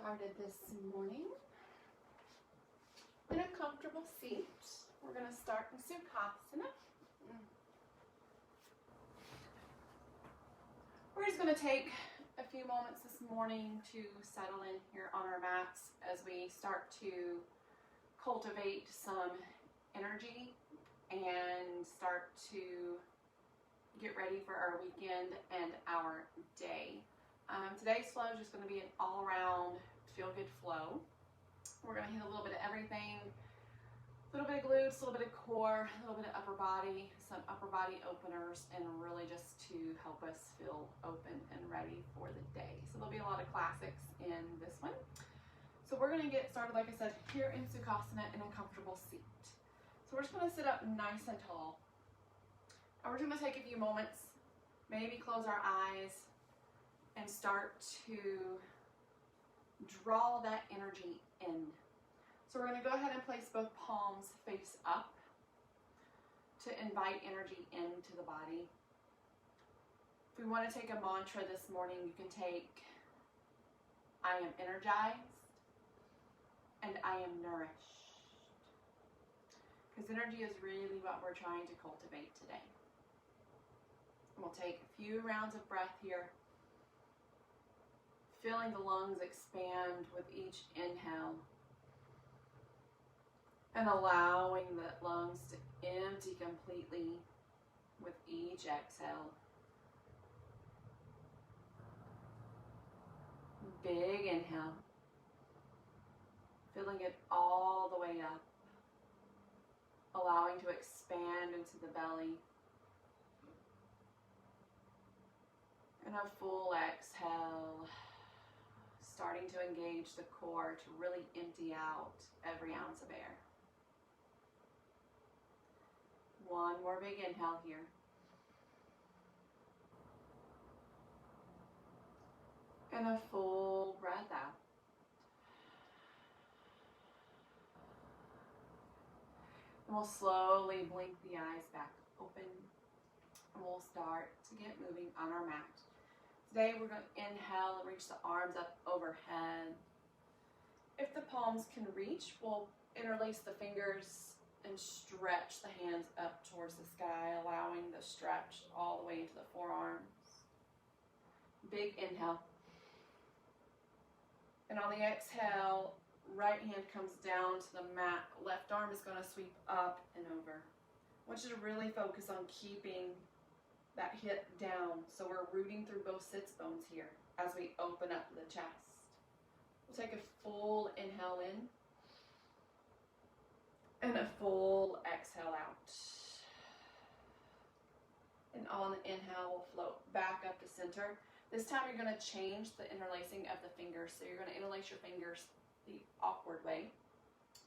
started this morning in a comfortable seat. We're going to start in Sukhasana. We're just going to take a few moments this morning to settle in here on our mats as we start to cultivate some energy and start to get ready for our weekend and our day. Today's flow is just going to be an all-around feel-good flow. We're going to hit a little bit of everything, a little bit of glutes, a little bit of core, a little bit of upper body, some upper body openers, and really just to help us feel open and ready for the day. So there'll be a lot of classics in this one. So we're going to get started, like I said, here in Sukhasana in a comfortable seat. So we're just going to sit up nice and tall. And we're just going to take a few moments, maybe close our eyes, and start to draw that energy in. So we're going to go ahead and place both palms face up to invite energy into the body. If we want to take a mantra this morning, you can take, I am energized and I am nourished. Because energy is really what we're trying to cultivate today. And we'll take a few rounds of breath here. Feeling the lungs expand with each inhale and allowing the lungs to empty completely with each exhale. Big inhale, filling it all the way up, allowing to expand into the belly. And a full exhale, starting to engage the core to really empty out every ounce of air. One more big inhale here. And a full breath out. And we'll slowly blink the eyes back open. And we'll start to get moving on our mat. Today we're going to inhale and reach the arms up overhead. If the palms can reach, we'll interlace the fingers and stretch the hands up towards the sky, allowing the stretch all the way into the forearms. Big inhale. And on the exhale, right hand comes down to the mat. Left arm is going to sweep up and over. I want you to really focus on keeping that hip down. So we're rooting through both sits bones here as we open up the chest. We'll take a full inhale in and a full exhale out. And on the inhale, we'll float back up to center. This time you're going to change the interlacing of the fingers. So you're going to interlace your fingers the awkward way.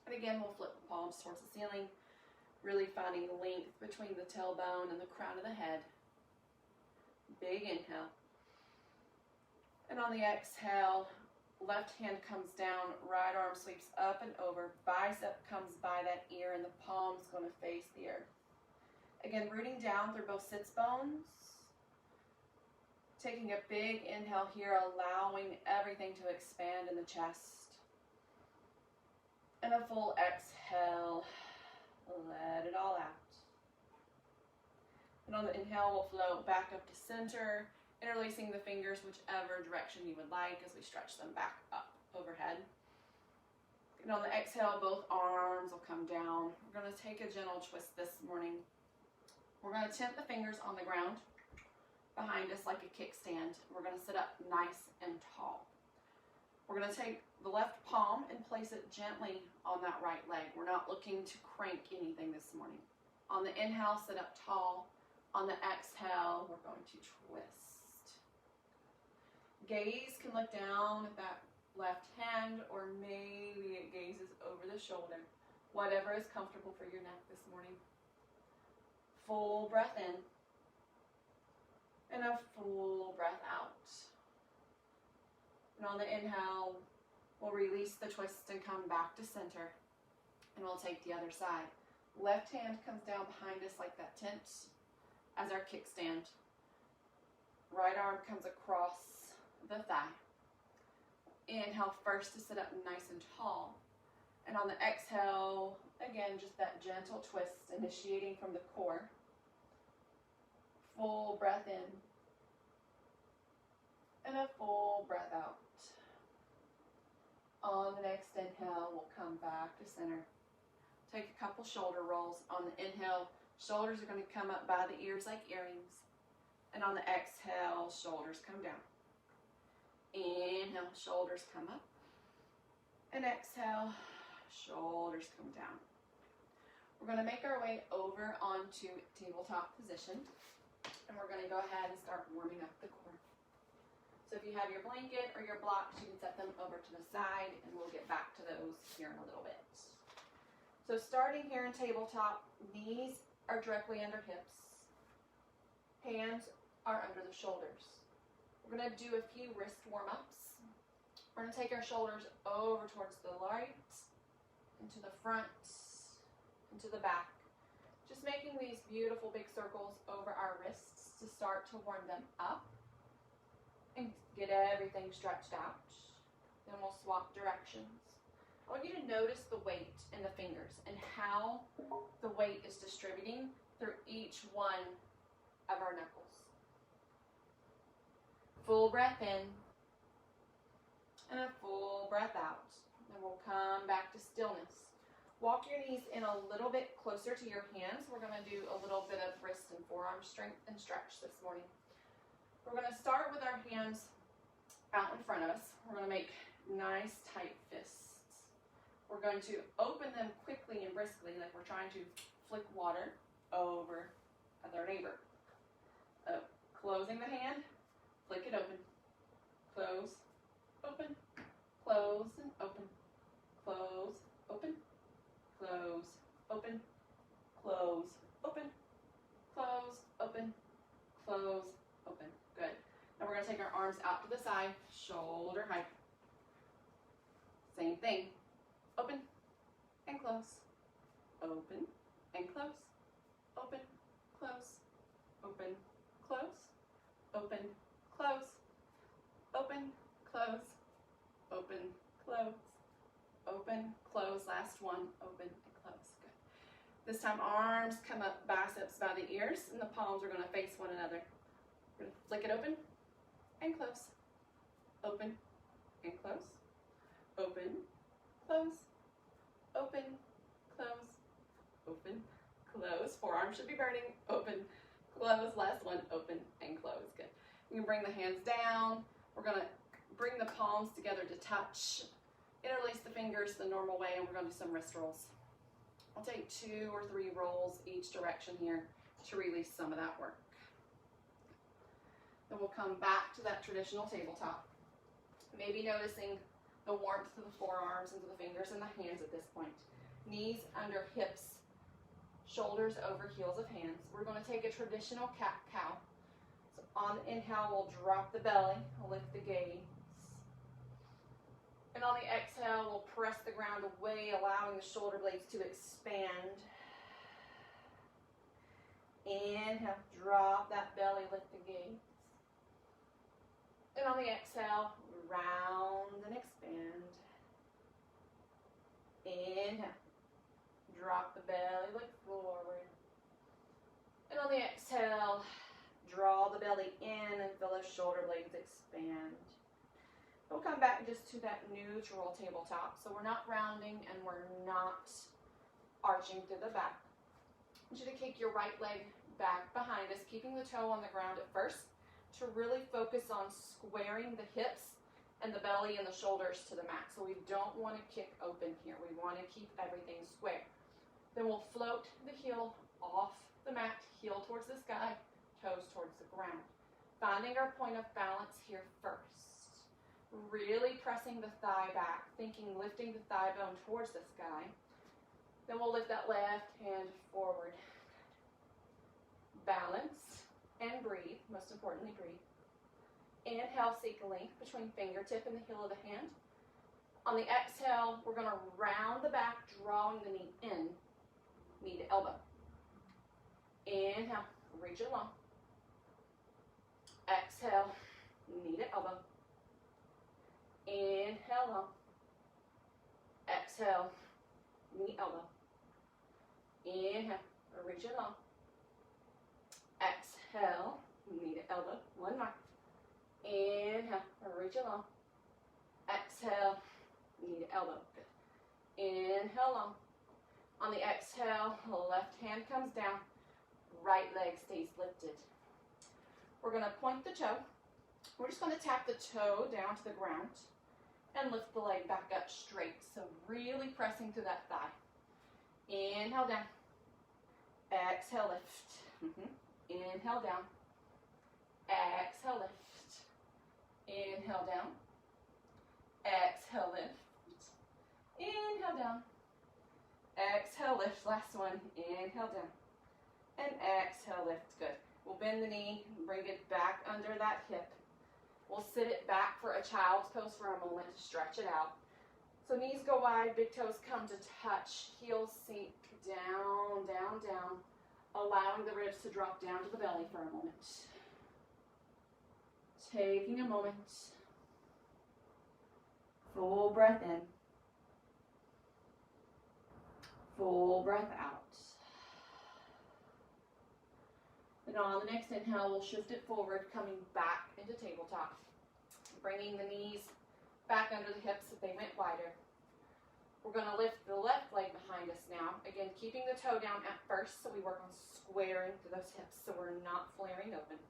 And again, we'll flip the palms towards the ceiling, really finding length between the tailbone and the crown of the head. Big inhale. And on the exhale, left hand comes down, right arm sweeps up and over, bicep comes by that ear, and the palm's going to face the earth. Again, rooting down through both sits bones. Taking a big inhale here, allowing everything to expand in the chest. And a full exhale, let it all out. And on the inhale, we'll float back up to center, interlacing the fingers whichever direction you would like as we stretch them back up overhead. And on the exhale, both arms will come down. We're going to take a gentle twist this morning. We're going to tip the fingers on the ground behind us like a kickstand. We're going to sit up nice and tall. We're going to take the left palm and place it gently on that right leg. We're not looking to crank anything this morning. On the inhale, sit up tall. On the exhale, we're going to twist. Gaze can look down at that left hand, or maybe it gazes over the shoulder. Whatever is comfortable for your neck this morning. Full breath in. And a full breath out. And on the inhale, we'll release the twist and come back to center. And we'll take the other side. Left hand comes down behind us like that tent as our kickstand. Right arm comes across the thigh. Inhale first to sit up nice and tall. And on the exhale, again, just that gentle twist, initiating from the core. Full breath in. And a full breath out. On the next inhale, we'll come back to center. Take a couple shoulder rolls. On the inhale, shoulders are going to come up by the ears like earrings. And on the exhale, shoulders come down. Inhale, shoulders come up. And exhale, shoulders come down. We're going to make our way over onto tabletop position. And we're going to go ahead and start warming up the core. So if you have your blanket or your blocks, you can set them over to the side, and we'll get back to those here in a little bit. So starting here in tabletop, knees are directly under hips. Hands are under the shoulders. We're going to do a few wrist warm-ups. We're going to take our shoulders over towards the right, into the front, into the back. Just making these beautiful big circles over our wrists to start to warm them up and get everything stretched out. Then we'll swap directions. I want you to notice the weight in the fingers and how the weight is distributing through each one of our knuckles. Full breath in and a full breath out. Then we'll come back to stillness. Walk your knees in a little bit closer to your hands. We're going to do a little bit of wrist and forearm strength and stretch this morning. We're going to start with our hands out in front of us. We're going to make nice tight fists. We're going to open them quickly and briskly like we're trying to flick water over our neighbor. Closing the hand, flick it open. Close, open, close and open. Close, open, close, open, close, open, close, open, close, open. Good. Now we're going to take our arms out to the side, shoulder height. Same thing. Open and close. Open and close. Open, close. Open, close. Open, close. Open, close. Open, close. Open, close. Last one. Open and close. Good. This time arms come up, biceps by the ears, and the palms are going to face one another. We're going to flick it open and close. Open and close. Open, close. Open, close. Open, close. Forearm should be burning. Open, close. Last one. Open and close. Good. You can bring the hands down. We're going to bring the palms together to touch. Interlace the fingers the normal way, and we're going to do some wrist rolls. I'll take 2 or 3 rolls each direction here to release some of that work. Then we'll come back to that traditional tabletop. Maybe noticing the warmth of the forearms and the fingers and the hands at this point. Knees under hips, shoulders over heels of hands. We're going to take a traditional cat-cow. So on the inhale, we'll drop the belly, lift the gaze. And on the exhale, we'll press the ground away, allowing the shoulder blades to expand. Inhale, drop that belly, lift the gaze. And on the exhale, round and expand. Inhale, drop the belly, look forward. And on the exhale, draw the belly in and feel those shoulder blades expand. We'll come back just to that neutral tabletop. So we're not rounding and we're not arching through the back. I want you to kick your right leg back behind us, keeping the toe on the ground at first to really focus on squaring the hips and the belly and the shoulders to the mat. So we don't want to kick open here. We want to keep everything square. Then we'll float the heel off the mat, heel towards the sky, toes towards the ground. Finding our point of balance here first. Really pressing the thigh back, thinking lifting the thigh bone towards the sky. Then we'll lift that left hand forward. Balance and breathe, most importantly breathe. Inhale, seek length between fingertip and the heel of the hand. On the exhale, we're going to round the back, drawing the knee in, knee to elbow. Inhale, reach it long. Exhale, knee to elbow. Inhale long. Exhale, knee elbow. Inhale, reach it long. Exhale, knee to elbow. One more. Inhale, reach it long. Exhale, knee to elbow. Good. Inhale long. On the exhale, left hand comes down. Right leg stays lifted. We're going to point the toe. We're just going to tap the toe down to the ground and lift the leg back up straight. So really pressing to that thigh. Inhale down. Exhale, lift. Inhale down. Exhale, lift. Inhale down. Exhale, lift. Inhale down. Exhale, lift. Last one. Inhale down. And exhale, lift. Good. We'll bend the knee, bring it back under that hip. We'll sit it back for a child's pose for a moment to stretch it out. So knees go wide, big toes come to touch, heels sink down, down, down, allowing the ribs to drop down to the belly for a moment. Taking a moment. Full breath in. Full breath out. And on the next inhale, we'll shift it forward, coming back into tabletop. Bringing the knees back under the hips if they went wider. We're going to lift the left leg behind us now. Again, keeping the toe down at first, so we work on squaring to those hips so we're not flaring open.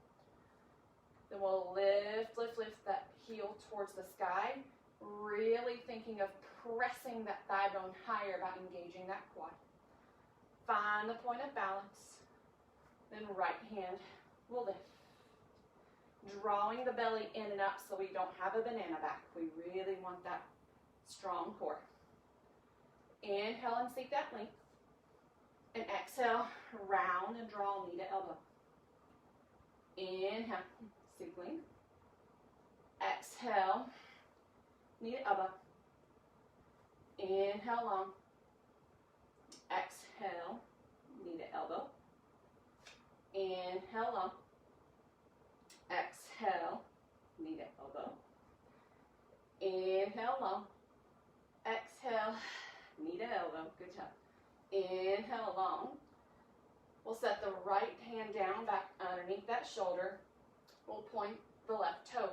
Then we'll lift, lift, lift that heel towards the sky, really thinking of pressing that thigh bone higher by engaging that quad. Find the point of balance. Then right hand will lift. Drawing the belly in and up so we don't have a banana back. We really want that strong core. Inhale and seek that length. And exhale, round and draw knee to elbow. Inhale, seek length. Exhale, knee to elbow. Inhale long. Exhale, knee to elbow. Inhale long. Exhale, knee to elbow. Inhale long. Exhale, knee to elbow. Good job. Inhale long. We'll set the right hand down back underneath that shoulder. We'll point the left toes.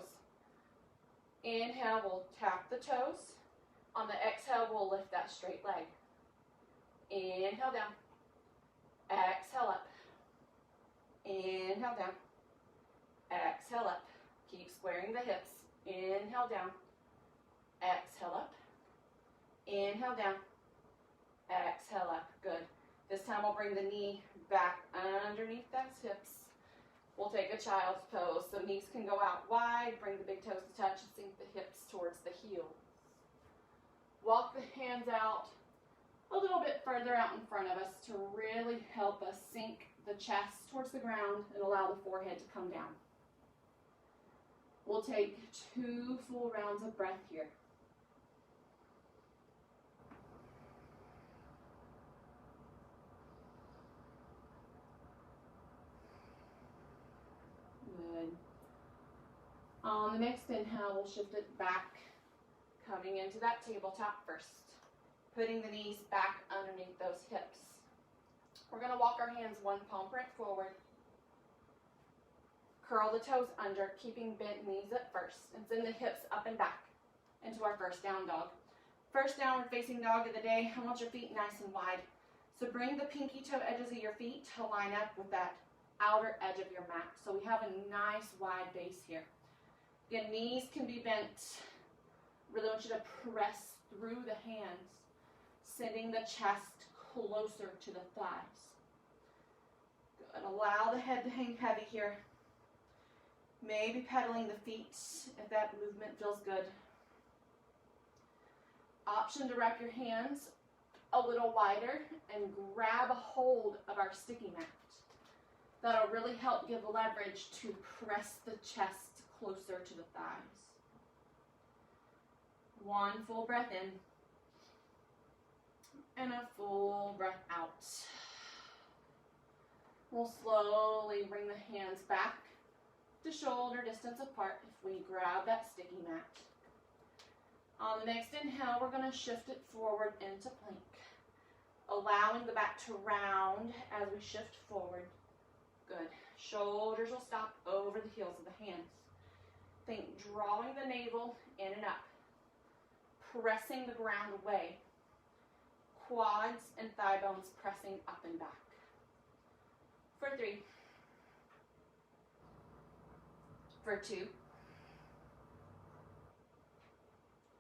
Inhale, we'll tap the toes. On the exhale, we'll lift that straight leg. Inhale down. Exhale up. Inhale down. Exhale up. Keep squaring the hips. Inhale down. Exhale up. Inhale down. Exhale up. Good. This time we'll bring the knee back underneath those hips. We'll take a child's pose. So knees can go out wide. Bring the big toes to touch and sink the hips towards the heels. Walk the hands out a little bit further out in front of us to really help us sink the chest towards the ground and allow the forehead to come down. We'll take 2 full rounds of breath here. Good. On the next inhale, we'll shift it back, coming into that tabletop first. Putting the knees back underneath those hips. We're going to walk our hands one palm print forward. Curl the toes under, keeping bent knees at first. And send the hips up and back into our first down dog. First downward facing dog of the day. I want your feet nice and wide. So bring the pinky toe edges of your feet to line up with that outer edge of your mat. So we have a nice wide base here. Again, knees can be bent. Really want you to press through the hands, sending the chest closer to the thighs. Good. Allow the head to hang heavy here. Maybe pedaling the feet if that movement feels good. Option to wrap your hands a little wider and grab a hold of our sticky mat. That'll really help give leverage to press the chest closer to the thighs. One full breath in. And a full breath out. We'll slowly bring the hands back to shoulder distance apart if we grab that sticky mat. On the next inhale, we're going to shift it forward into plank, allowing the back to round as we shift forward. Good. Shoulders will stop over the heels of the hands. Think drawing the navel in and up, pressing the ground away. Quads and thigh bones pressing up and back. For 3. For 2.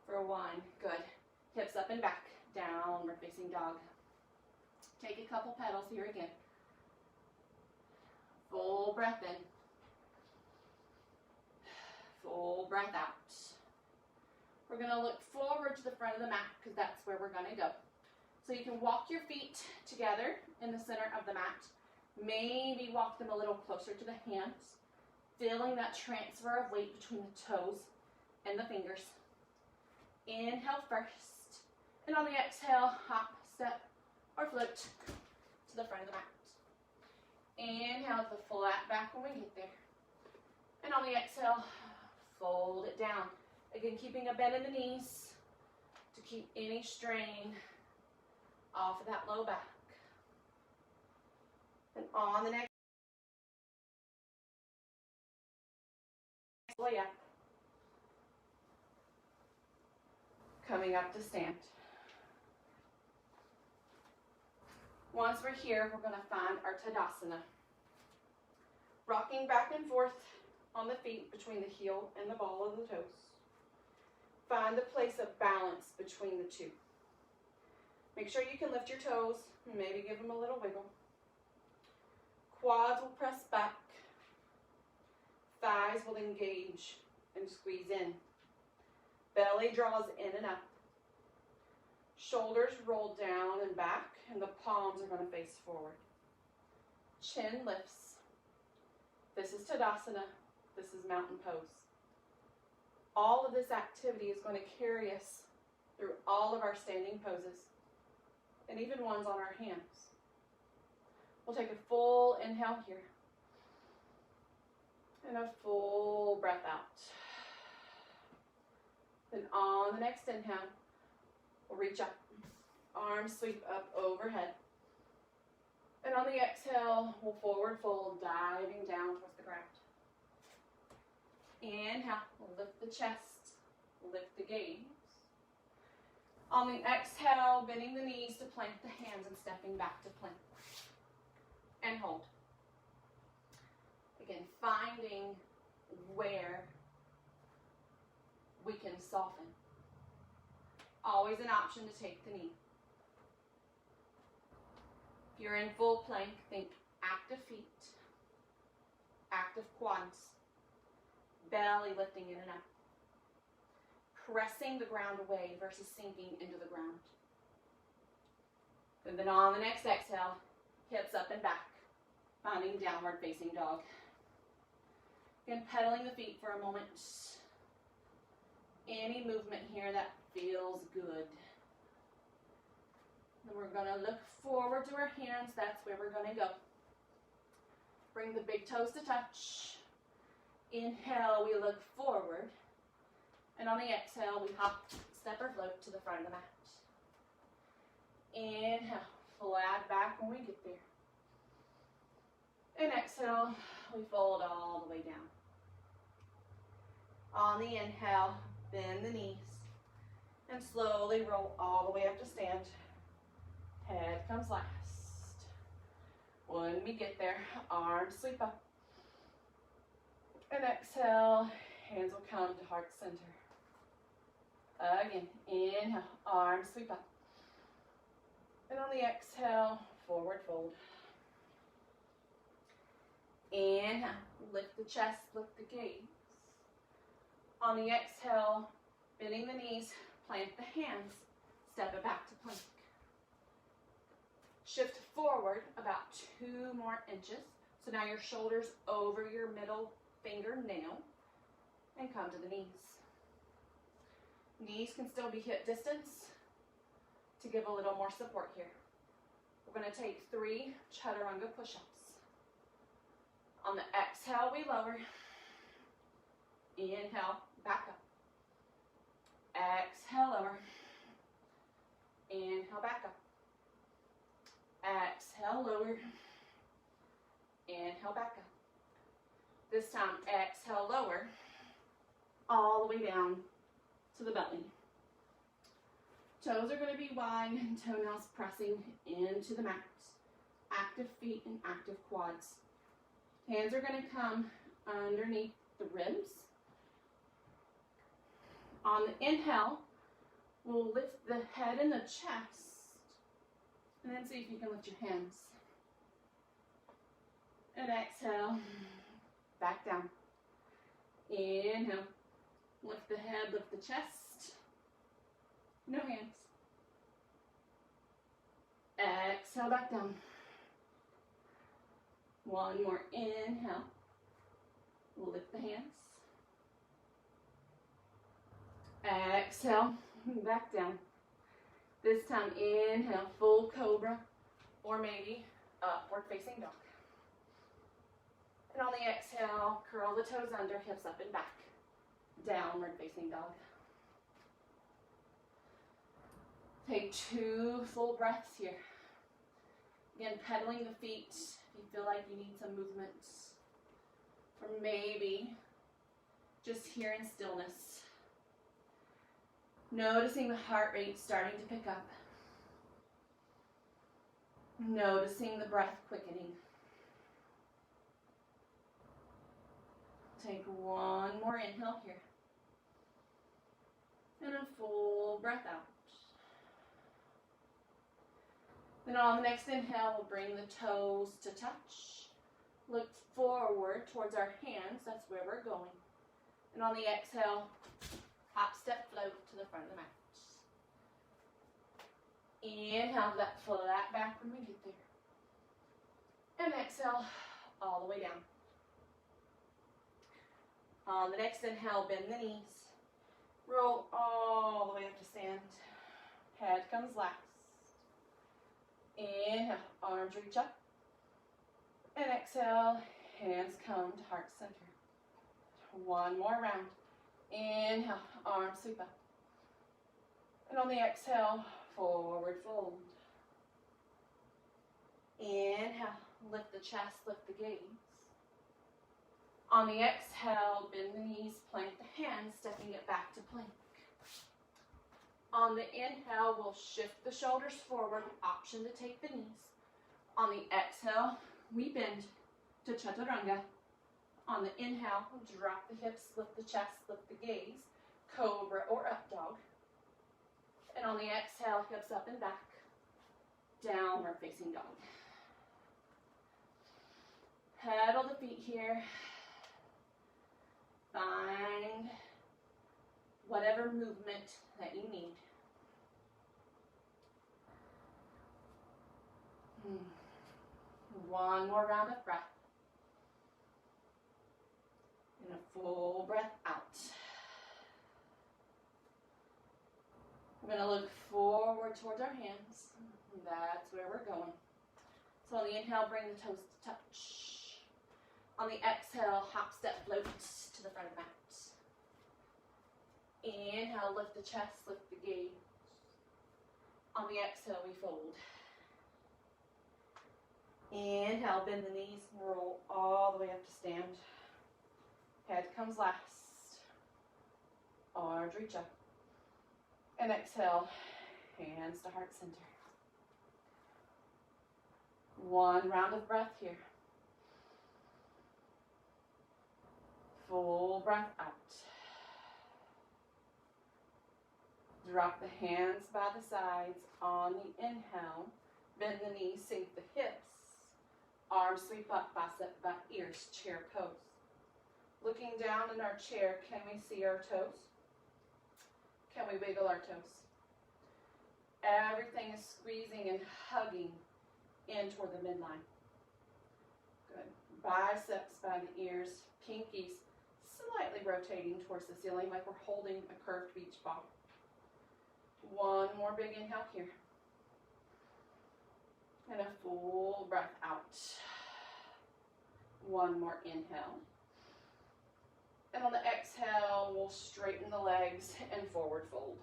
For 1. Good. Hips up and back. Downward facing dog. Take a couple pedals here again. Full breath in. Full breath out. We're going to look forward to the front of the mat because that's where we're going to go. So you can walk your feet together in the center of the mat. Maybe walk them a little closer to the hands, feeling that transfer of weight between the toes and the fingers. Inhale first, and on the exhale, hop, step, or float to the front of the mat. Inhale the flat back when we get there. And on the exhale, fold it down. Again, keeping a bend in the knees to keep any strain off of that low back. And on the next, way up. Coming up to stand. Once we're here, we're going to find our Tadasana. Rocking back and forth on the feet between the heel and the ball of the toes. Find the place of balance between the two. Make sure you can lift your toes, maybe give them a little wiggle. Quads will press back. Thighs will engage and squeeze in. Belly draws in and up. Shoulders roll down and back, and the palms are going to face forward. Chin lifts. This is Tadasana. This is mountain pose. All of this activity is going to carry us through all of our standing poses, and even ones on our hands. We'll take a full inhale here, and a full breath out. Then on the next inhale, we'll reach up, arms sweep up overhead. And on the exhale, we'll forward fold, diving down towards the ground. Inhale, we'll lift the chest, lift the gaze. On the exhale, bending the knees to plant the hands and stepping back to plank. And hold. Again, finding where we can soften. Always an option to take the knee. If you're in full plank, think active feet, active quads, belly lifting in and up. Pressing the ground away versus sinking into the ground. And then on the next exhale, hips up and back, finding downward facing dog. Again, pedaling the feet for a moment. Any movement here that feels good. Then we're going to look forward to our hands. That's where we're going to go. Bring the big toes to touch. Inhale, we look forward. And on the exhale, we hop, step, or float to the front of the mat. Inhale, flat back when we get there. And exhale, we fold all the way down. On the inhale, bend the knees. And slowly roll all the way up to stand. Head comes last. When we get there, arms sweep up. And exhale, hands will come to heart center. Again, inhale, arms sweep up. And on the exhale, forward fold. Inhale, lift the chest, lift the gaze. On the exhale, bending the knees, plant the hands, step it back to plank. Shift forward about 2 more inches. So now your shoulders over your middle fingernail and come to the knees. Knees can still be hip distance to give a little more support here. We're going to take 3 chaturanga push-ups. On the exhale, we lower. Inhale, back up. Exhale, lower. Inhale, back up. Exhale, lower. Inhale, back up. This time, exhale, lower. All the way down to the belly. Toes are going to be wide and toenails pressing into the mat. Active feet and active quads. Hands are going to come underneath the ribs. On the inhale, we'll lift the head and the chest. And then see if you can lift your hands. And exhale, back down. Inhale, lift the head, lift the chest. No hands. Exhale, back down. One more inhale. We'll lift the hands. Exhale, back down. This time, inhale, full cobra, or maybe upward facing dog. And on the exhale, curl the toes under, hips up and back. Downward facing dog. Take 2 full breaths here. Again, pedaling the feet if you feel like you need some movement. Or maybe just here in stillness. Noticing the heart rate starting to pick up. Noticing the breath quickening. Take one more inhale here. And a full breath out. Then on the next inhale, we'll bring the toes to touch. Look forward towards our hands. That's where we're going. And on the exhale, hop, step, float to the front of the mat. Inhale, that flat back when we get there. And exhale, all the way down. On the next inhale, bend the knees. Roll all the way up to stand. Head comes last. Inhale, arms reach up. And exhale, hands come to heart center. One more round. Inhale, arms sweep up. And on the exhale, forward fold. Inhale, lift the chest, lift the gaze. On the exhale, bend the knees, plant the hands, stepping it back to plank. On the inhale, we'll shift the shoulders forward, option to take the knees. On the exhale, we bend to chaturanga. On the inhale, we'll drop the hips, lift the chest, lift the gaze, cobra or up dog. And on the exhale, hips up and back, downward facing dog. Pedal the feet here. Find whatever movement that you need. One more round of breath. And a full breath out. We're going to look forward towards our hands. That's where we're going. So on the inhale, bring the toes to touch. On the exhale, hop, step, float to the front of the mat. Inhale, lift the chest, lift the gaze. On the exhale, we fold. Inhale, bend the knees, roll all the way up to stand. Head comes last. Arms reach up. And exhale, hands to heart center. One round of breath here. Full breath out. Drop the hands by the sides on the inhale. Bend the knees, sink the hips. Arms sweep up, bicep by ears, chair pose. Looking down in our chair, can we see our toes? Can we wiggle our toes? Everything is squeezing and hugging in toward the midline. Good. Biceps by the ears, pinkies slightly rotating towards the ceiling like we're holding a curved beach ball. One more big inhale here. And a full breath out. One more inhale. And on the exhale, we'll straighten the legs and forward fold.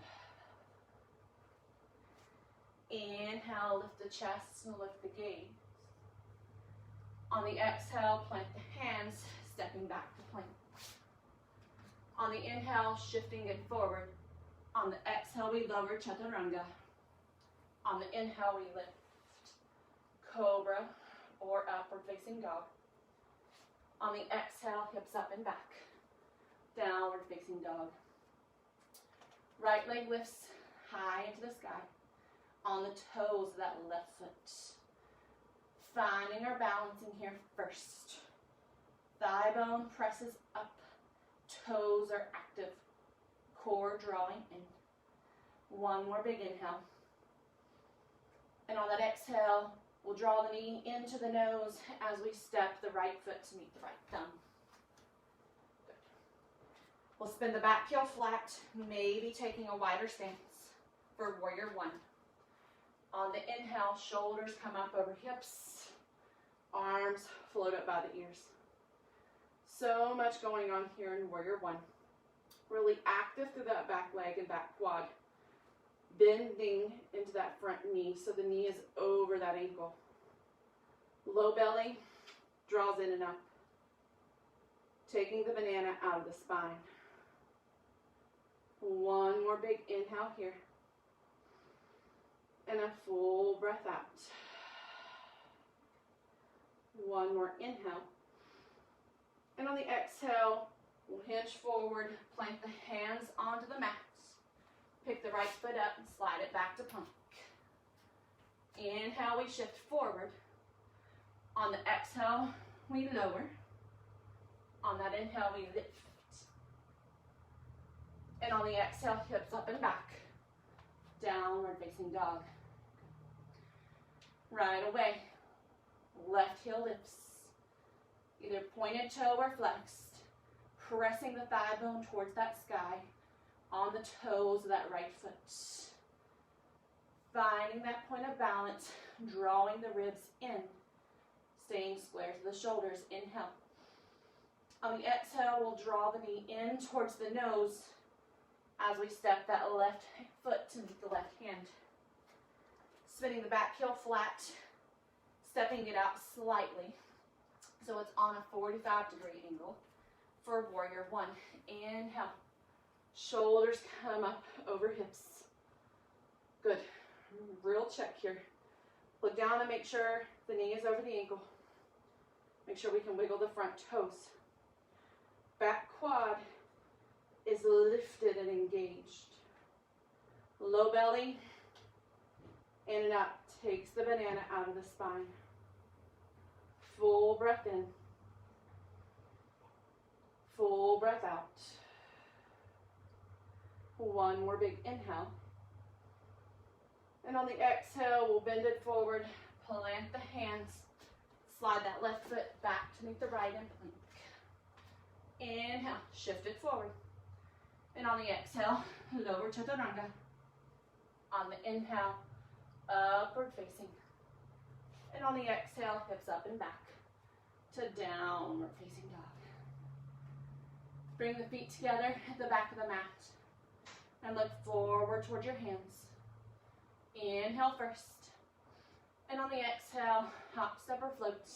Inhale, lift the chest and lift the gaze. On the exhale, plant the hands, stepping back to plank. On the inhale, shifting it forward. On the exhale, we lower chaturanga. On the inhale, we lift cobra or upward facing dog. On the exhale, hips up and back. Downward facing dog. Right leg lifts high into the sky. On the toes of that left foot. Finding our balance in here first. Thigh bone presses up. Toes are active. Core drawing in. One more big inhale. And on that exhale, we'll draw the knee into the nose as we step the right foot to meet the right thumb. Good. We'll spin the back heel flat, maybe taking a wider stance for warrior one. On the inhale, shoulders come up over hips, arms float up by the ears. So much going on here in warrior one. Really active through that back leg and back quad. Bending into that front knee so the knee is over that ankle. Low belly draws in and up. Taking the banana out of the spine. One more big inhale here. And a full breath out. One more inhale. And on the exhale, we'll hinge forward, plant the hands onto the mat. Pick the right foot up and slide it back to plank. Inhale, we shift forward. On the exhale, we lower. On that inhale, we lift. And on the exhale, hips up and back. Downward facing dog. Right away, left heel lifts. Either pointed toe or flexed. Pressing the thigh bone towards that sky. On the toes of that right foot. Finding that point of balance, drawing the ribs in. Staying square to the shoulders. Inhale. On the exhale, we'll draw the knee in towards the nose as we step that left foot to meet the left hand. Spinning the back heel flat, stepping it out slightly so it's on a 45-degree angle for warrior one. Inhale. Shoulders come up over hips. Good. Real check here. Look down and make sure the knee is over the ankle. Make sure we can wiggle the front toes. Back quad is lifted and engaged. Low belly, in and up, takes the banana out of the spine. Full breath in. Full breath out. One more big inhale. And on the exhale, we'll bend it forward, plant the hands, slide that left foot back to meet the right and plank. Inhale, shift it forward. And on the exhale, lower chaturanga. On the inhale, upward facing. And on the exhale, hips up and back to downward facing dog. Bring the feet together at the back of the mat. And look forward towards your hands. Inhale first. And on the exhale, hop, step, or float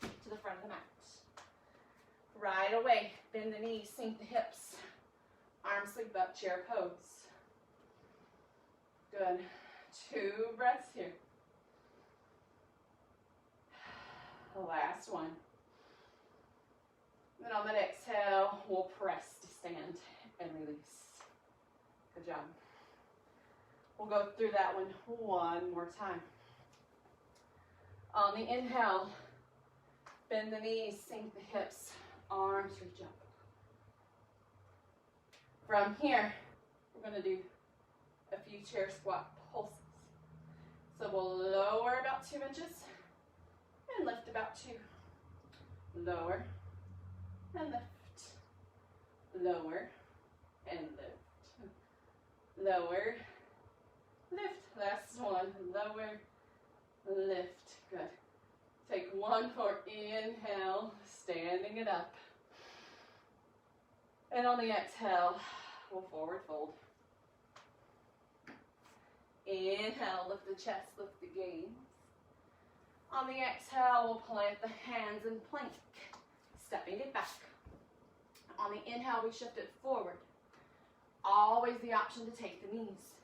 to the front of the mat. Right away, bend the knees, sink the hips. Arms sweep up, chair pose. Good. 2 breaths here. Last one. Then on that exhale, we'll press to stand and release. Good job. We'll go through that one more time. On the inhale, bend the knees, sink the hips, arms reach up. From here, we're going to do a few chair squat pulses. So we'll lower about 2 inches and lift about 2. Lower and lift. Lower and lift. Lower, lift. Last one. Lower, lift. Good. Take one more inhale, standing it up. And on the exhale, we'll forward fold. Inhale, lift the chest, lift the gaze. On the exhale, we'll plant the hands in plank, stepping it back. On the inhale, we shift it forward. Always the option to take the knees.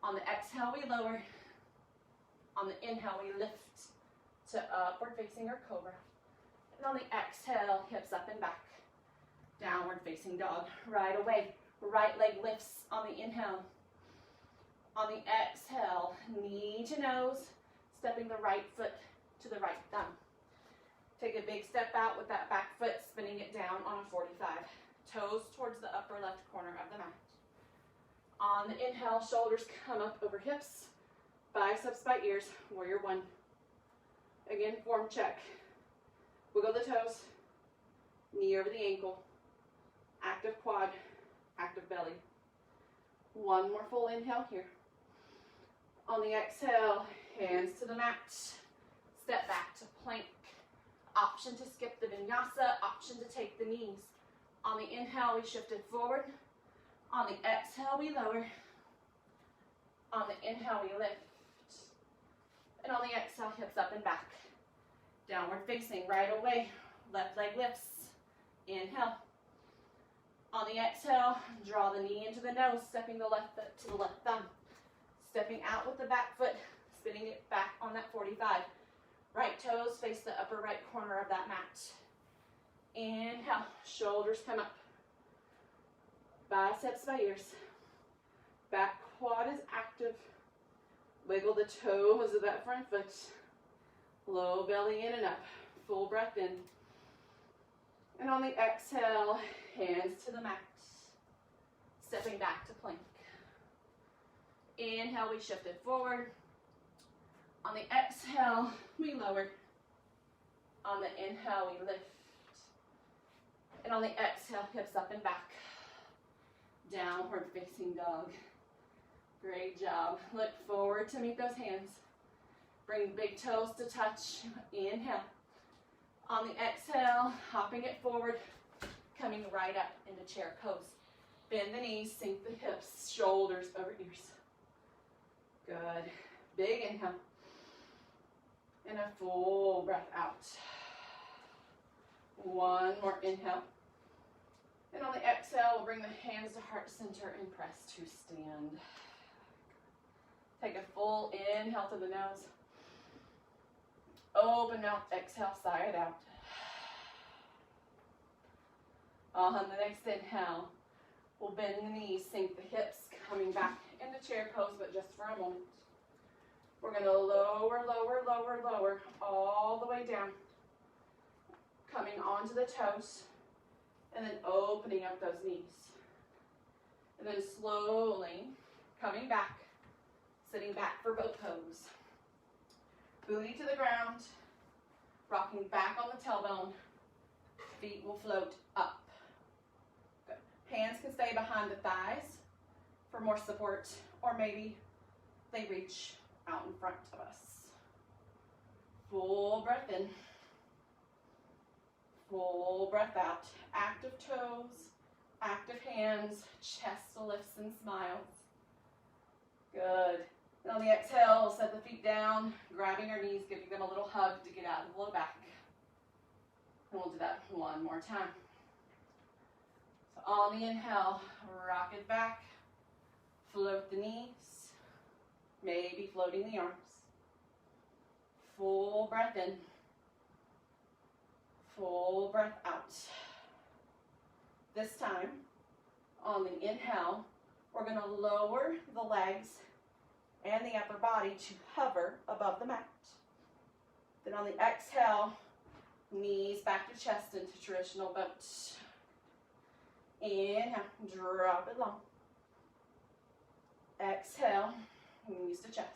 On the exhale, we lower. On the inhale, we lift to upward facing or cobra. And on the exhale, hips up and back. Downward facing dog. Right away. Right leg lifts on the inhale. On the exhale, knee to nose, stepping the right foot to the right thumb. Take a big step out with that back foot, spinning it down on a 45. Toes towards the upper left corner of the mat. On the inhale, shoulders come up over hips, biceps by ears, warrior one. Again, form check. Wiggle the toes, knee over the ankle, active quad, active belly. One more full inhale here. On the exhale, hands to the mat, step back to plank. Option to skip the vinyasa, option to take the knees. On the inhale, we shift it forward. On the exhale, we lower. On the inhale, we lift. And on the exhale, hips up and back. Downward facing, right away. Left leg lifts. Inhale. On the exhale, draw the knee into the nose, stepping the left foot to the left thumb. Stepping out with the back foot, spinning it back on that 45. Right toes face the upper right corner of that mat. Inhale, shoulders come up. Biceps by ears. Back quad is active. Wiggle the toes of that front foot. Low belly in and up. Full breath in. And on the exhale, hands to the mat. Stepping back to plank. Inhale, we shift it forward. On the exhale, we lower. On the inhale, we lift. And on the exhale, hips up and back. Downward facing dog. Great job. Look forward to meet those hands. Bring big toes to touch. Inhale. On the exhale, hopping it forward, coming right up into chair pose. Bend the knees, sink the hips, shoulders over ears. Good. Big inhale. And a full breath out. One more inhale. And on the exhale, we'll bring the hands to heart center and press to stand. Take a full inhale to the nose. Open mouth, exhale, sigh it out. On the next inhale, we'll bend the knees, sink the hips, coming back into chair pose, but just for a moment. We're going to lower, lower, lower, lower, all the way down. Coming onto the toes, and then opening up those knees. And then slowly coming back, sitting back for boat pose. Booty to the ground, rocking back on the tailbone. Feet will float up. Good. Hands can stay behind the thighs for more support, or maybe they reach out in front of us. Full breath in. Full breath out. Active toes, active hands, chest lifts and smiles. Good. And on the exhale, we'll set the feet down, grabbing our knees, giving them a little hug to get out of the low back. And we'll do that one more time. So on the inhale, rock it back, float the knees, maybe floating the arms. Full breath in, full breath out. This time, on the inhale, we're going to lower the legs and the upper body to hover above the mat. Then on the exhale, knees back to chest into traditional boat. Inhale, drop it long. Exhale, knees to chest.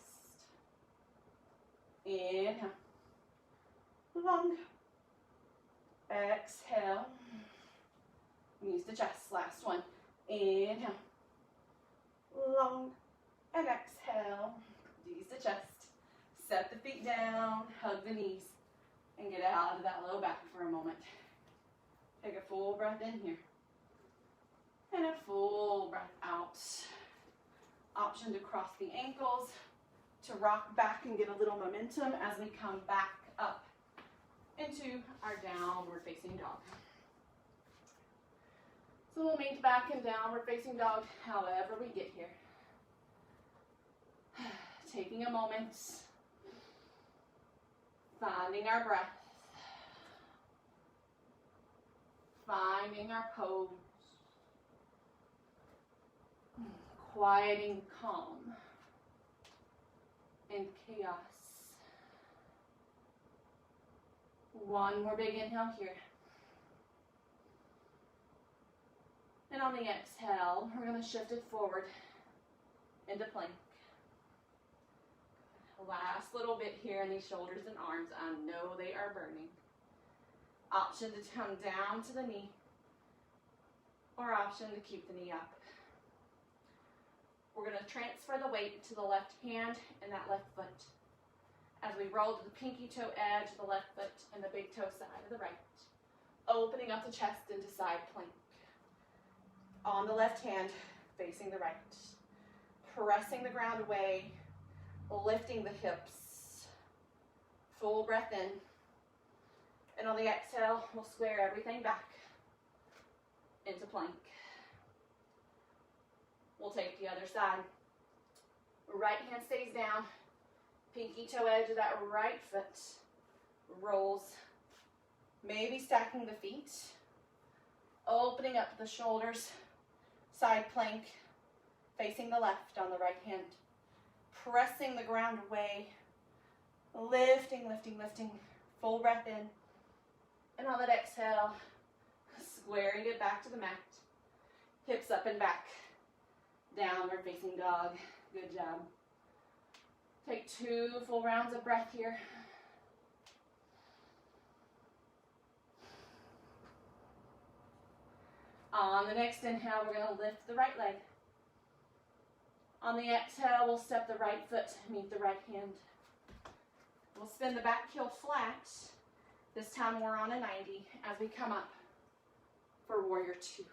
Inhale, long. Exhale, knees to chest. Last one. Inhale, long. And exhale, knees to chest. Set the feet down, hug the knees, and get out of that low back for a moment. Take a full breath in here. And a full breath out. Option to cross the ankles, to rock back and get a little momentum as we come back up into our downward facing dog. So we'll meet back in downward facing dog however we get here. Taking a moment, finding our breath, finding our pose, quieting calm and chaos. One more big inhale here. And on the exhale, we're going to shift it forward into plank. Last little bit here in these shoulders and arms. I know they are burning. Option to come down to the knee, or option to keep the knee up. We're going to transfer the weight to the left hand and that left foot as we roll to the pinky toe edge of the left foot and the big toe side of the right, opening up the chest into side plank. On the left hand, facing the right, pressing the ground away, lifting the hips. Full breath in. And on the exhale, we'll square everything back into plank. We'll take the other side. Right hand stays down. Pinky toe edge of that right foot rolls. Maybe stacking the feet. Opening up the shoulders. Side plank. Facing the left on the right hand. Pressing the ground away. Lifting, lifting, lifting. Full breath in. And on that exhale, squaring it back to the mat. Hips up and back. Downward facing dog. Good job. Take 2 full rounds of breath here. On the next inhale, we're going to lift the right leg. On the exhale, we'll step the right foot to meet the right hand. We'll spin the back heel flat. This time we're on a 90 as we come up for warrior 2.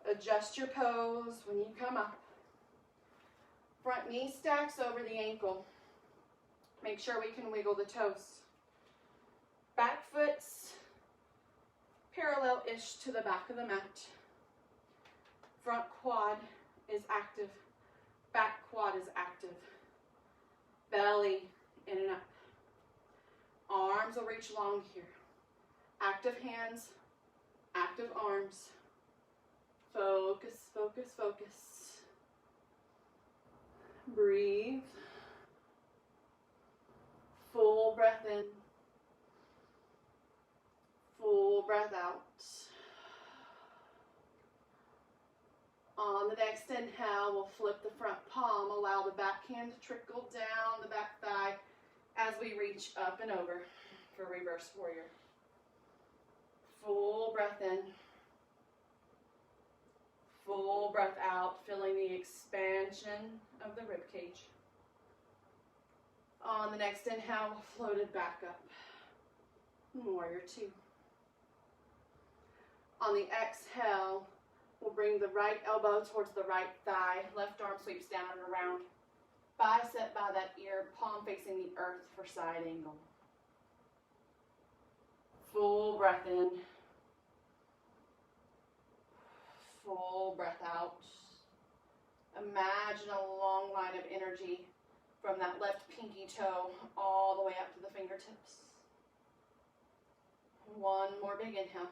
Adjust your pose when you come up. Front knee stacks over the ankle. Make sure we can wiggle the toes. Back foot's parallel-ish to the back of the mat. Front quad is active. Back quad is active. Belly in and up. Arms will reach long here. Active hands, active arms. Focus, focus, focus. Breathe. Full breath in. Full breath out. On the next inhale, we'll flip the front palm. Allow the back hand to trickle down the back thigh as we reach up and over for reverse warrior. Full breath in. Full breath out, feeling the expansion of the rib cage. On the next inhale, we'll float it back up. Warrior 2. On the exhale, we'll bring the right elbow towards the right thigh. Left arm sweeps down and around. Bicep by that ear, palm facing the earth for side angle. Full breath in. Full breath out. Imagine a long line of energy from that left pinky toe all the way up to the fingertips. One more big inhale.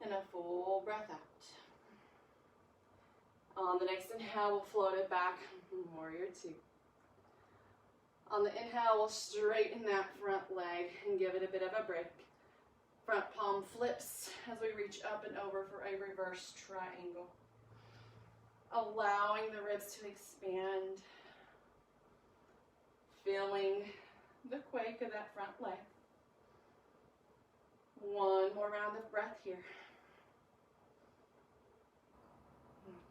And a full breath out. On the next inhale, we'll float it back. Warrior 2. On the inhale, we'll straighten that front leg and give it a bit of a break. Front palm flips as we reach up and over for a reverse triangle. Allowing the ribs to expand. Feeling the quake of that front leg. One more round of breath here.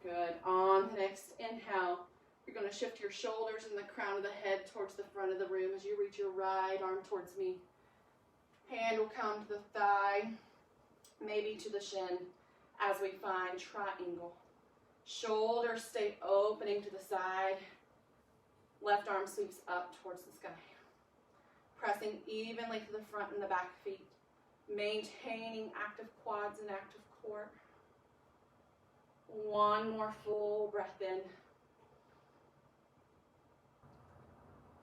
Good. On the next inhale, you're going to shift your shoulders and the crown of the head towards the front of the room as you reach your right arm towards me. Hand will come to the thigh. maybe to the shin as we find triangle. Shoulders stay opening to the side. Left arm sweeps up towards the sky. Pressing evenly to the front and the back feet. Maintaining active quads and active core. One more full breath in.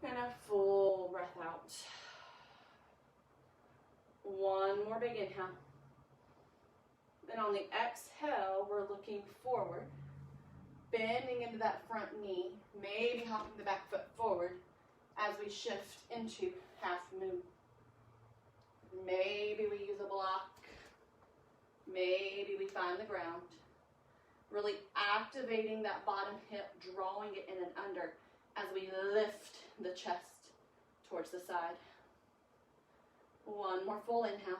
And a full breath out. One more big inhale. Then on the exhale, we're looking forward, bending into that front knee, maybe hopping the back foot forward as we shift into half moon. Maybe we use a block. Maybe we find the ground. Really activating that bottom hip, drawing it in and under as we lift the chest towards the side. One more full inhale.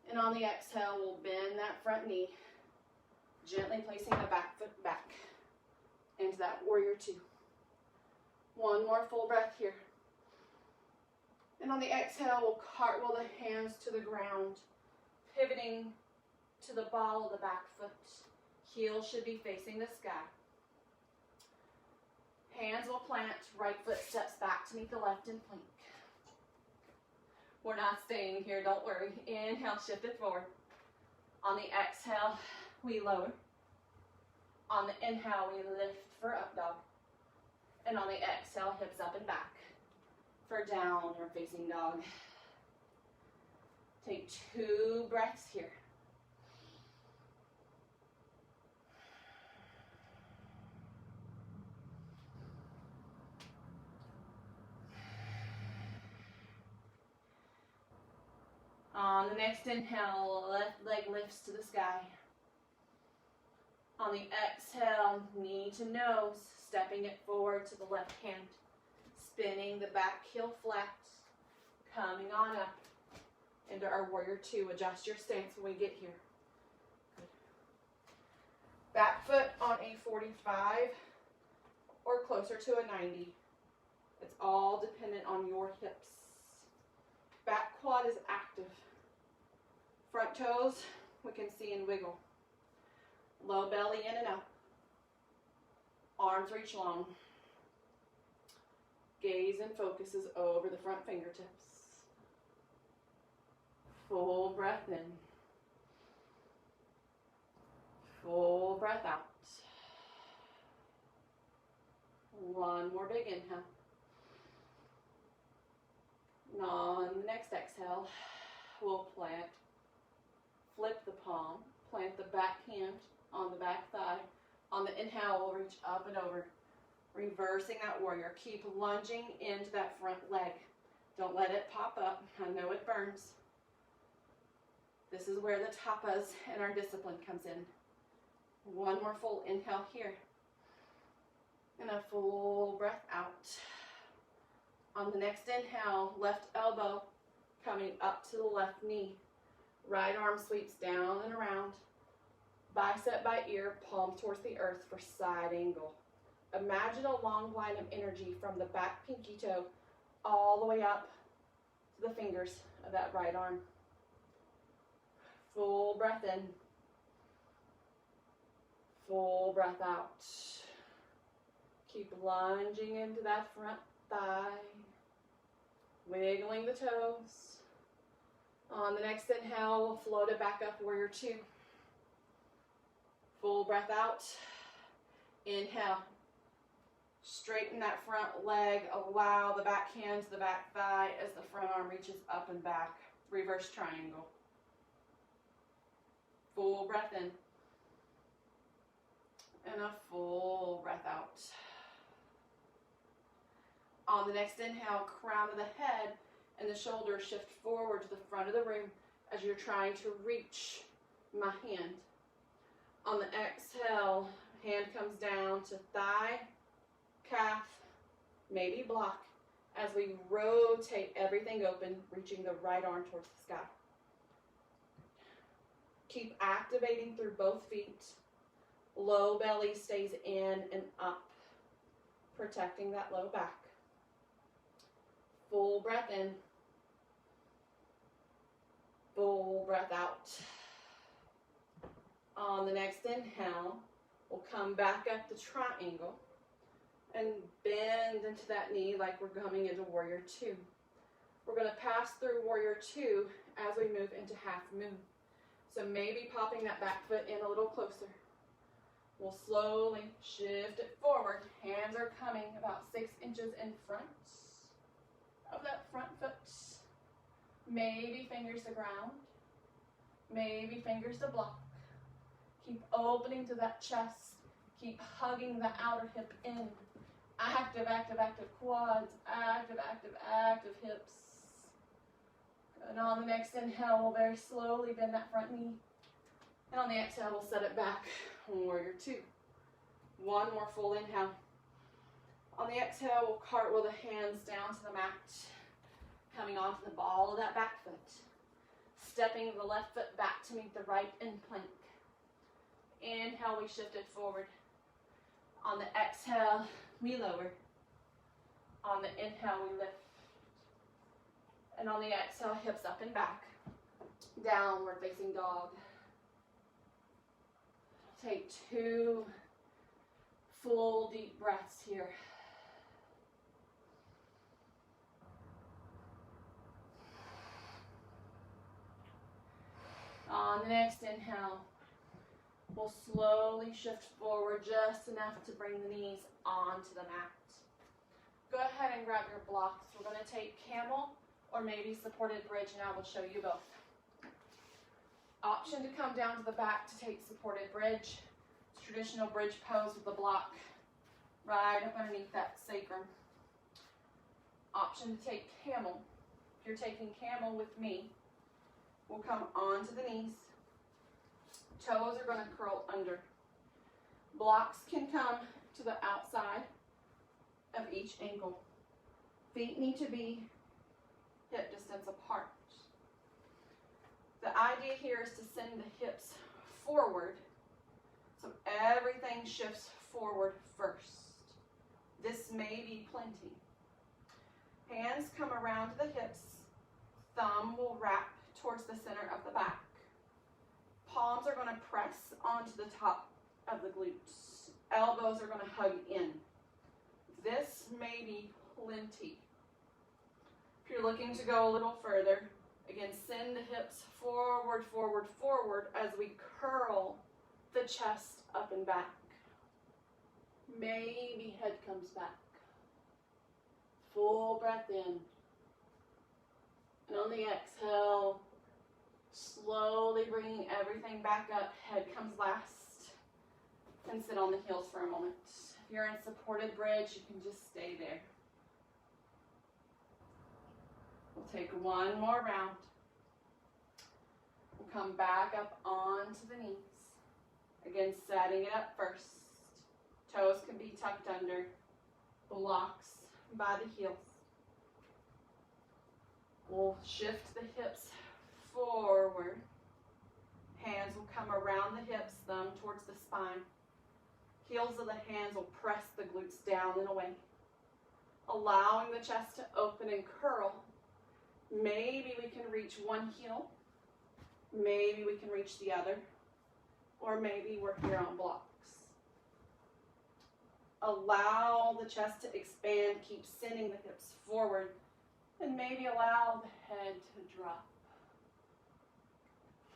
And on the exhale, we'll bend that front knee, gently placing the back foot back into that warrior two. One more full breath here. And on the exhale, we'll cartwheel the hands to the ground, pivoting to the ball of the back foot. Heel should be facing the sky. Hands will plant, right foot steps back to meet the left in plank. We're not staying here, don't worry. Inhale, shift it forward. On the exhale, we lower. On the inhale, we lift for up dog. And on the exhale, hips up and back for downward facing dog. Take 2 breaths here. On the next inhale, left leg lifts to the sky. On the exhale, knee to nose, stepping it forward to the left hand. Spinning the back heel flat, coming on up into our warrior two. Adjust your stance when we get here. Good. Back foot on a 45 or closer to a 90. It's all dependent on your hips. Back quad is active. Front toes, we can see and wiggle. Low belly in and out. Arms reach long. Gaze and focus is over the front fingertips. Full breath in. Full breath out. One more big inhale. And on the next exhale, we'll plant, flip the palm, plant the back hand on the back thigh. On the inhale, we'll reach up and over, reversing that warrior. Keep lunging into that front leg. Don't let it pop up. I know it burns. This is where the tapas and our discipline comes in. One more full inhale here. And a full breath out. On the next inhale, left elbow coming up to the left knee. Right arm sweeps down and around. Bicep by ear, palm towards the earth for side angle. Imagine a long line of energy from the back pinky toe all the way up to the fingers of that right arm. Full breath in. Full breath out. Keep lunging into that front thigh. Wiggling the toes. On the next inhale, we'll float it back up, warrior two. Full breath out. Inhale. Straighten that front leg. Allow the back hand to the back thigh as the front arm reaches up and back. Reverse triangle. Full breath in. And a full breath out. On the next inhale, crown of the head and the shoulders shift forward to the front of the room as you're trying to reach my hand. On the exhale, hand comes down to thigh, calf, maybe block, as we rotate everything open, reaching the right arm towards the sky. Keep activating through both feet. Low belly stays in and up, protecting that low back. Full breath in. Full breath out. On the next inhale, we'll come back up to triangle and bend into that knee like we're coming into warrior two. We're going to pass through warrior two as we move into half moon. So maybe popping that back foot in a little closer. We'll slowly shift it forward. Hands are coming about 6 inches in front of that front foot. Maybe fingers to ground. Maybe fingers to block. Keep opening to that chest. Keep hugging the outer hip in. Active, active, active quads. Active, active, active hips. And on the next inhale, we'll very slowly bend that front knee. And on the exhale, we'll set it back. Warrior two. One more full inhale. On the exhale, we'll cartwheel the hands down to the mat. Coming onto the ball of that back foot. Stepping the left foot back to meet the right in plank. Inhale, we shift it forward. On the exhale, we lower. On the inhale, we lift. And on the exhale, hips up and back. Downward facing dog. Take 2 full deep breaths here. On the next inhale, we'll slowly shift forward just enough to bring the knees onto the mat. Go ahead and grab your blocks. We're going to take camel or maybe supported bridge, and I will show you both. Option to come down to the back to take supported bridge. Traditional bridge pose with the block right up underneath that sacrum. Option to take camel. If you're taking camel with me, we'll come onto the knees. Toes are going to curl under. Blocks can come to the outside of each ankle. Feet need to be hip distance apart. The idea here is to send the hips forward, so everything shifts forward first. This may be plenty. Hands come around the hips. Thumb will wrap towards the center of the back. Palms are going to press onto the top of the glutes. Elbows are going to hug in. This may be plenty. If you're looking to go a little further, again, send the hips forward, forward, forward as we curl the chest up and back. Maybe head comes back. Full breath in. And on the exhale, slowly bringing everything back up. Head comes last. And sit on the heels for a moment. If you're in supported bridge, you can just stay there. We'll take one more round. We'll come back up onto the knees. Again, setting it up first. Toes can be tucked under. Blocks by the heels. We'll shift the hips forward. Hands will come around the hips, thumb towards the spine. Heels of the hands will press the glutes down and away. Allowing the chest to open and curl. Maybe we can reach one heel. Maybe we can reach the other. Or maybe we're here on blocks. Allow the chest to expand. Keep sending the hips forward. And maybe allow the head to drop.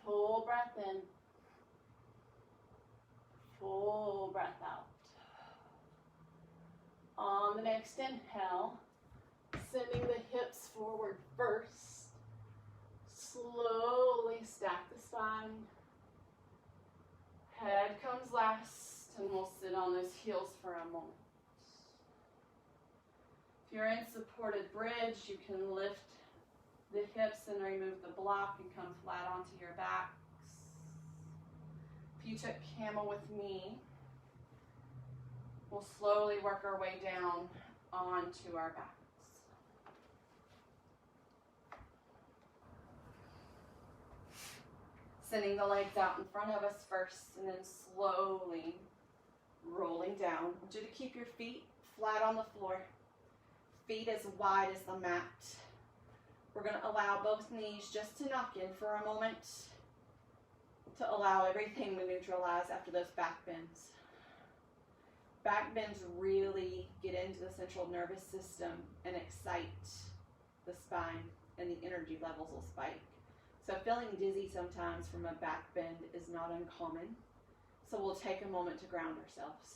Full breath in. Full breath out. On the next inhale, sending the hips forward first. Slowly stack the spine. Head comes last, and we'll sit on those heels for a moment. If you're in supported bridge, you can lift the hips and remove the block and come flat onto your backs. If you took camel with me, we'll slowly work our way down onto our backs. Sending the legs out in front of us first and then slowly rolling down. I want you to keep your feet flat on the floor. Feet as wide as the mat. We're going to allow both knees just to knock in for a moment to allow everything to neutralize after those back bends. Back bends really get into the central nervous system and excite the spine, and the energy levels will spike. So feeling dizzy sometimes from a back bend is not uncommon. So we'll take a moment to ground ourselves.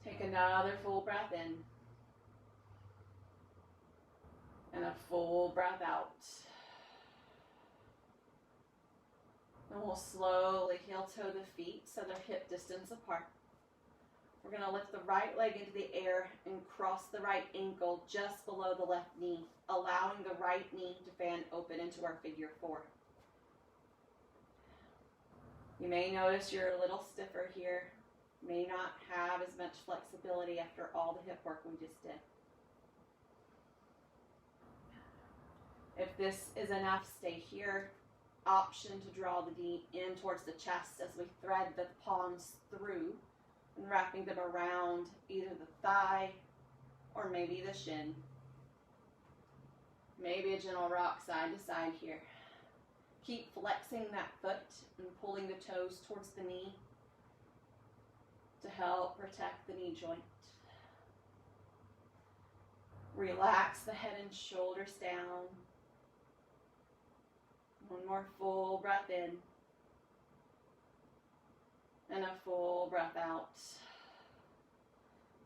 Take another full breath in. And a full breath out. And we'll slowly heel toe the feet so they're hip distance apart. We're going to lift the right leg into the air and cross the right ankle just below the left knee, allowing the right knee to fan open into our figure four. You may notice you're a little stiffer here, may not have as much flexibility after all the hip work we just did. If this is enough, stay here. Option to draw the knee in towards the chest as we thread the palms through and wrapping them around either the thigh or maybe the shin. Maybe a gentle rock side to side here. Keep flexing that foot and pulling the toes towards the knee to help protect the knee joint. Relax the head and shoulders down. One more full breath in. And a full breath out.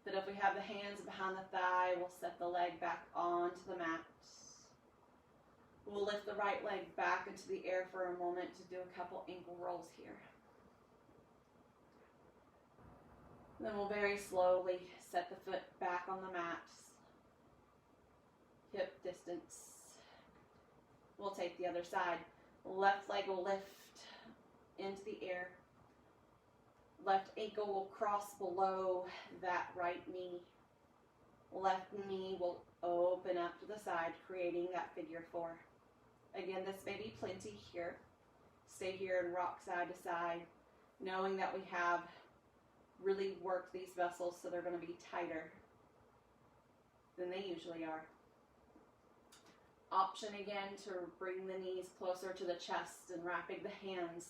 But if we have the hands behind the thigh, we'll set the leg back onto the mat. We'll lift the right leg back into the air for a moment to do a couple ankle rolls here. Then we'll very slowly set the foot back on the mat. Hip distance. We'll take the other side. Left leg will lift into the air. Left ankle will cross below that right knee. Left knee will open up to the side, creating that figure four. Again, this may be plenty here. Stay here and rock side to side, knowing that we have really worked these muscles so they're going to be tighter than they usually are. Option again to bring the knees closer to the chest and wrapping the hands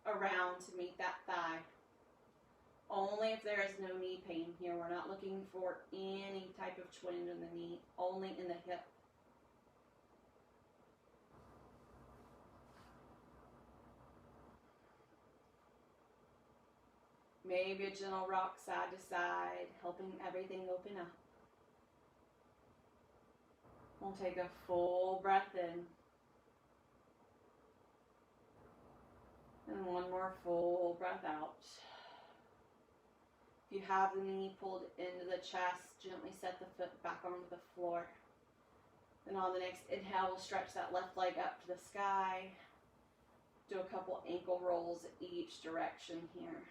around to meet that thigh. Only if there is no knee pain here. We're not looking for any type of twinge in the knee, only in the hip. Maybe a gentle rock side to side, helping everything open up. We'll take a full breath in. And one more full breath out. If you have the knee pulled into the chest, gently set the foot back onto the floor. Then on the next inhale, we'll stretch that left leg up to the sky. Do a couple ankle rolls each direction here.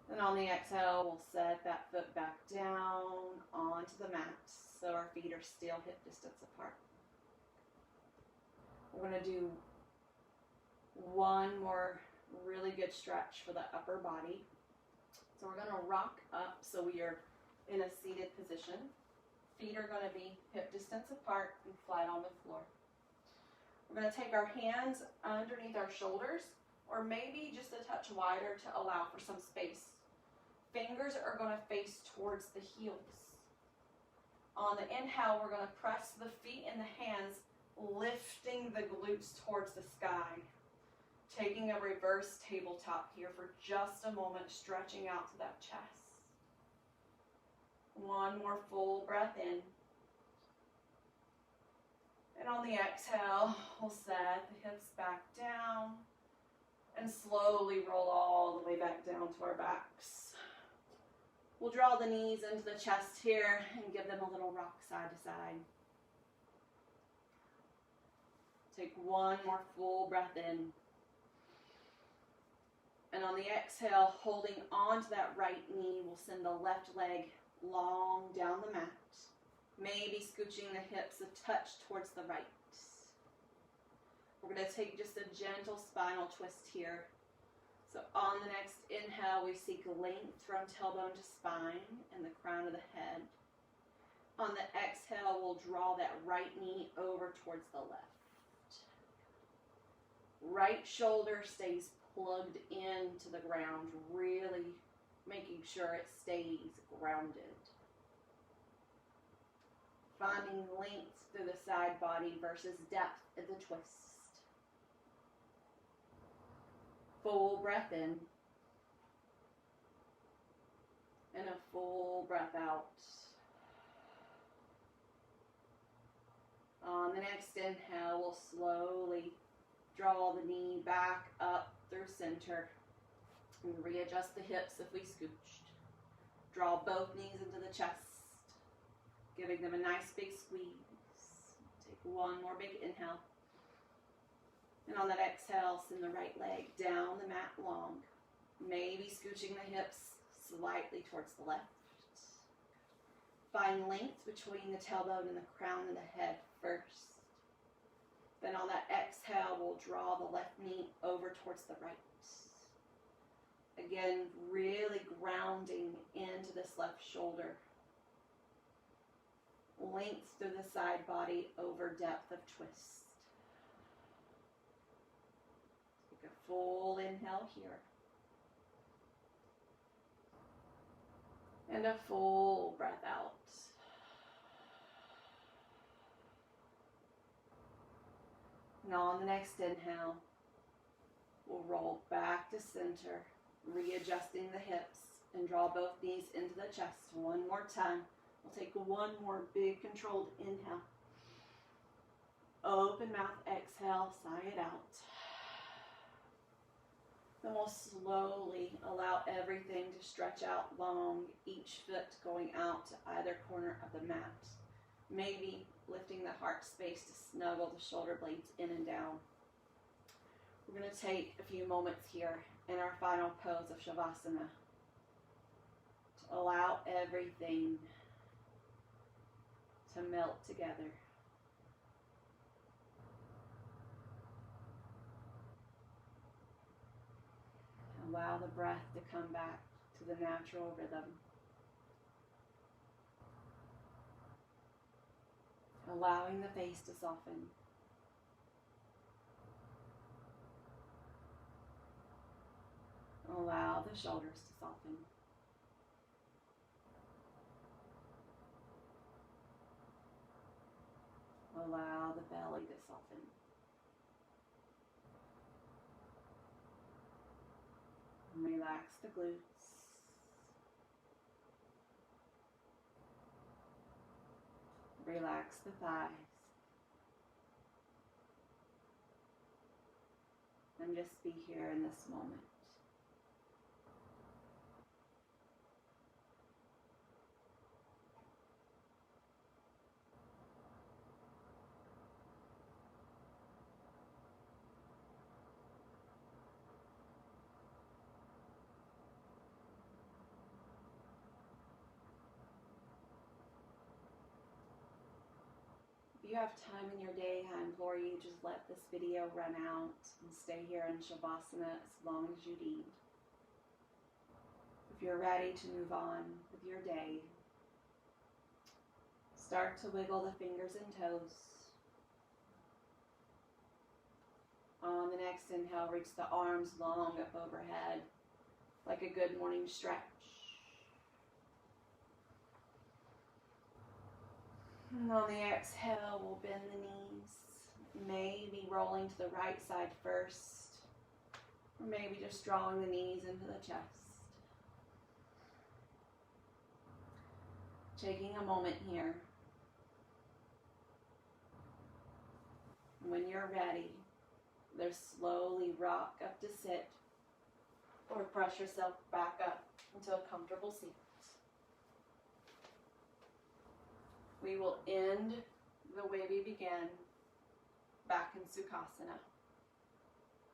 Then on the exhale, we'll set that foot back down onto the mat so our feet are still hip distance apart. We're going to do one more really good stretch for the upper body. So we're going to rock up so we are in a seated position. Feet are going to be hip distance apart and flat on the floor. We're going to take our hands underneath our shoulders, or maybe just a touch wider to allow for some space. Fingers are going to face towards the heels. On the inhale, we're going to press the feet and the hands, lifting the glutes towards the sky. Taking a reverse tabletop here for just a moment, stretching out to that chest. One more full breath in. And on the exhale, we'll set the hips back down and slowly roll all the way back down to our backs. We'll draw the knees into the chest here and give them a little rock side to side. Take one more full breath in. And on the exhale, holding on to that right knee, we'll send the left leg long down the mat. Maybe scooching the hips a touch towards the right. We're going to take just a gentle spinal twist here. So on the next inhale, we seek length from tailbone to spine and the crown of the head. On the exhale, we'll draw that right knee over towards the left. Right shoulder stays plugged into the ground, really making sure it stays grounded. Finding length through the side body versus depth in the twist. Full breath in. And a full breath out. On the next inhale, we'll slowly draw the knee back up through center. And readjust the hips if we scooched. Draw both knees into the chest, giving them a nice big squeeze. Take one more big inhale. And on that exhale, send the right leg down the mat long. Maybe scooching the hips slightly towards the left. Find length between the tailbone and the crown of the head first. Then on that exhale, we'll draw the left knee over towards the right. Again, really grounding into this left shoulder. Length through the side body over depth of twist. Take a full inhale here. And a full breath out. And on the next inhale, we'll roll back to center, readjusting the hips, and draw both knees into the chest. One more time. We'll take one more big controlled inhale. Open mouth, exhale, sigh it out. Then we'll slowly allow everything to stretch out long, each foot going out to either corner of the mat. Maybe lifting the heart space to snuggle the shoulder blades in and down. We're going to take a few moments here in our final pose of Shavasana to allow everything to melt together. Allow the breath to come back to the natural rhythm. Allowing the face to soften. Allow the shoulders to soften. Allow the belly to soften. Relax the glutes. Relax the thighs. And just be here in this moment. If you have time in your day, I implore you just let this video run out and stay here in Shavasana as long as you need. If you're ready to move on with your day, start to wiggle the fingers and toes. On the next inhale, reach the arms long up overhead, like a good morning stretch. And on the exhale, we'll bend the knees, maybe rolling to the right side first, or maybe just drawing the knees into the chest. Taking a moment here. When you're ready, either slowly rock up to sit, or press yourself back up into a comfortable seat. We will end the way we began, back in Sukhasana.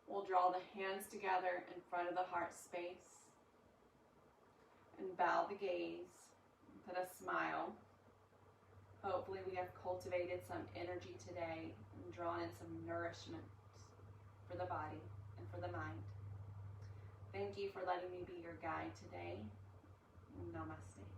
We'll draw the hands together in front of the heart space and bow the gaze, put a smile. Hopefully we have cultivated some energy today and drawn in some nourishment for the body and for the mind. Thank you for letting me be your guide today. Namaste.